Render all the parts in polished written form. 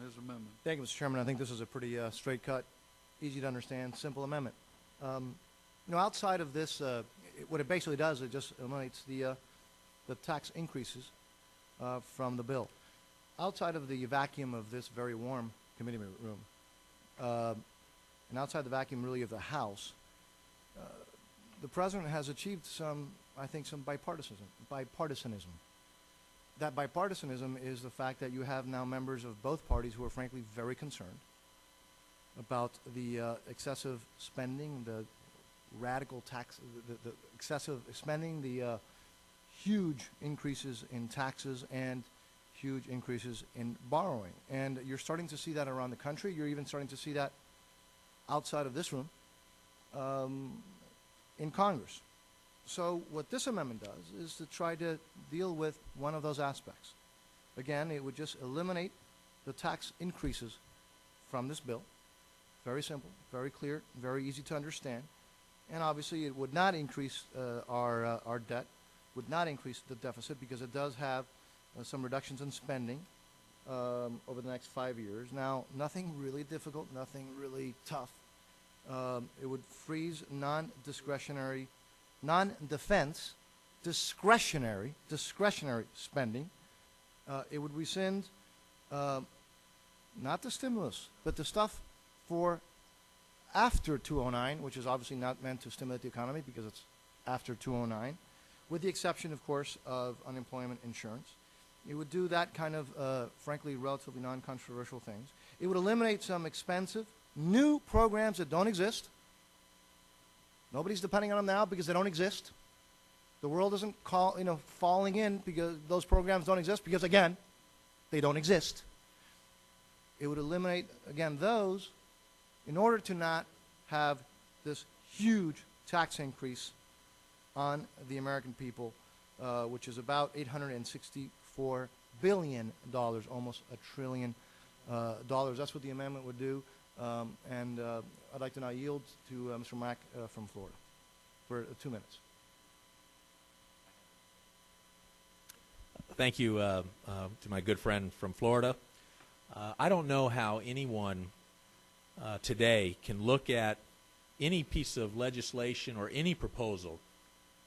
his amendment. Thank you, Mr. Chairman. I think this is a pretty straight cut, easy to understand, simple amendment. Outside of this, what it basically does, it just eliminates the tax increases from the bill. Outside of the vacuum of this very warm committee room, and outside the vacuum really of the House, the President has achieved some bipartisanism. That bipartisanism is the fact that you have now members of both parties who are frankly very concerned about the excessive spending, the radical tax, the excessive spending, the huge increases in taxes, and huge increases in borrowing. And you're starting to see that around the country. You're even starting to see that outside of this room in Congress. So what this amendment does is to try to deal with one of those aspects. Again, it would just eliminate the tax increases from this bill. Very simple, very clear, very easy to understand. And obviously it would not increase our debt, would not increase the deficit, because it does have some reductions in spending over the next 5 years. Now, nothing really difficult, nothing really tough. It would freeze non-defense, discretionary spending. It would rescind not the stimulus, but the stuff for after 2009, which is obviously not meant to stimulate the economy because it's after 2009, with the exception, of course, of unemployment insurance. It would do that kind of, frankly, relatively non-controversial things. It would eliminate some expensive new programs that don't exist. Nobody's depending on them now because they don't exist. The world isn't falling in because those programs don't exist because, again, they don't exist. It would eliminate, again, those in order to not have this huge tax increase on the American people, which is about $864 billion, almost $1 trillion. That's what the amendment would do. And I'd like to now yield to Mr. Mack from Florida for 2 minutes. Thank you to my good friend from Florida. I don't know how anyone today can look at any piece of legislation or any proposal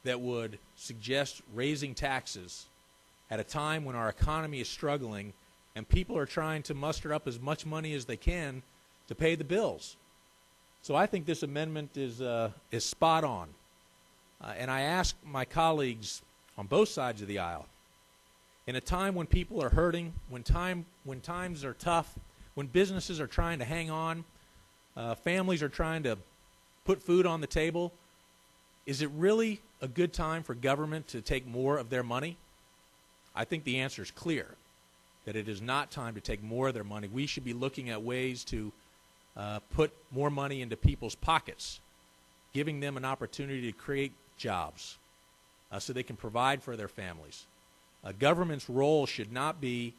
that would suggest raising taxes at a time when our economy is struggling and people are trying to muster up as much money as they can to pay the bills. So I think this amendment is spot on. And I ask my colleagues on both sides of the aisle, in a time when people are hurting, when times are tough, when businesses are trying to hang on, families are trying to put food on the table, is it really a good time for government to take more of their money? I think the answer is clear, that it is not time to take more of their money. We should be looking at ways to put more money into people's pockets, giving them an opportunity to create jobs so they can provide for their families. Government's role should not be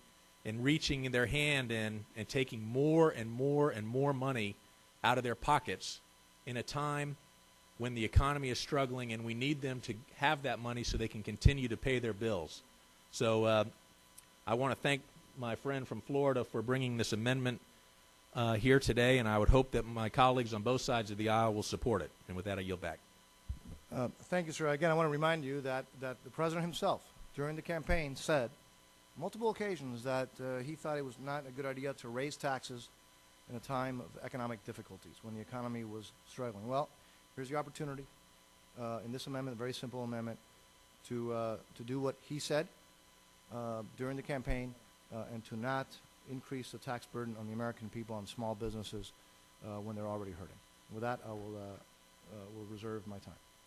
in reaching in their hand and taking more and more and more money out of their pockets in a time when the economy is struggling and we need them to have that money so they can continue to pay their bills. So I want to thank my friend from Florida for bringing this amendment here today, and I would hope that my colleagues on both sides of the aisle will support it. And with that, I yield back. Thank you, sir. Again, I want to remind you that the President himself, during the campaign, said multiple occasions that he thought it was not a good idea to raise taxes in a time of economic difficulties, when the economy was struggling. Well, here's the opportunity in this amendment, a very simple amendment, to do what he said during the campaign and to not increase the tax burden on the American people, on small businesses when they're already hurting. With that, I will reserve my time.